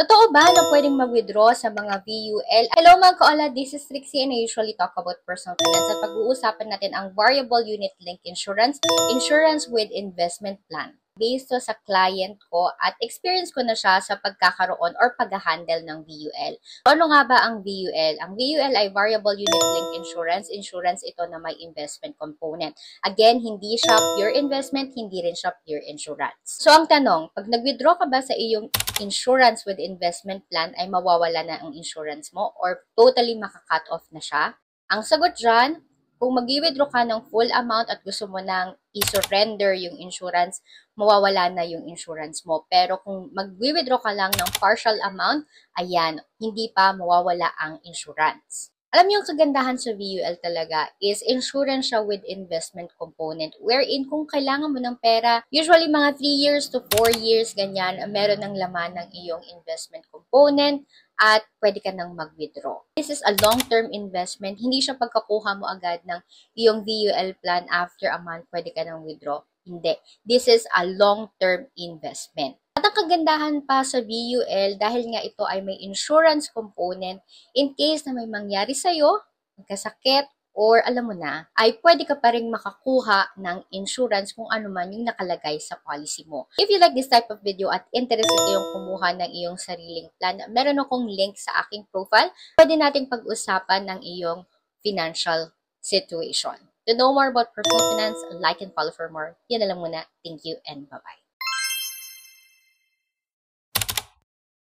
Totoo ba na pwedeng mag-withdraw sa mga VUL? Hello mga kaola, this is Trixie and I usually talk about personal finance at pag-uusapan natin ang variable unit link insurance, insurance with investment plan. Based to sa client ko at experience ko na siya sa pagkakaroon or pag-handle ng VUL. Ano nga ba ang VUL? Ang VUL ay variable unit link insurance. Insurance ito na may investment component. Again, hindi siya pure investment, hindi rin siya pure insurance. So ang tanong, pag nag-withdraw ka ba sa iyong insurance with investment plan ay mawawala na ang insurance mo or totally maka-cut off na siya? Ang sagot dyan, kung mag-withdraw ka ng full amount at gusto mo nang i-surrender yung insurance, mawawala na yung insurance mo. Pero kung mag-withdraw ka lang ng partial amount, ayan, hindi pa mawawala ang insurance. Alam niyo, yung kagandahan sa VUL talaga is insurance siya with investment component wherein kung kailangan mo ng pera, usually mga 3 years to 4 years, ganyan, meron ng laman ng iyong investment component at pwede ka nang mag-withdraw. This is a long-term investment. Hindi siya pagkakuha mo agad ng iyong VUL plan after a month, pwede ka nang withdraw. Hindi. This is a long-term investment. At ang kagandahan pa sa VUL, dahil nga ito ay may insurance component, in case na may mangyari sa'yo, magkasakit, or alam mo na, ay pwede ka pa rin makakuha ng insurance kung ano man yung nakalagay sa policy mo. If you like this type of video at interested kayong kumuha ng iyong sariling plan, meron akong link sa aking profile. Pwede nating pag-usapan ng iyong financial situation. To know more about personal finance, like and follow for more. Yan na lang muna. Thank you and bye-bye.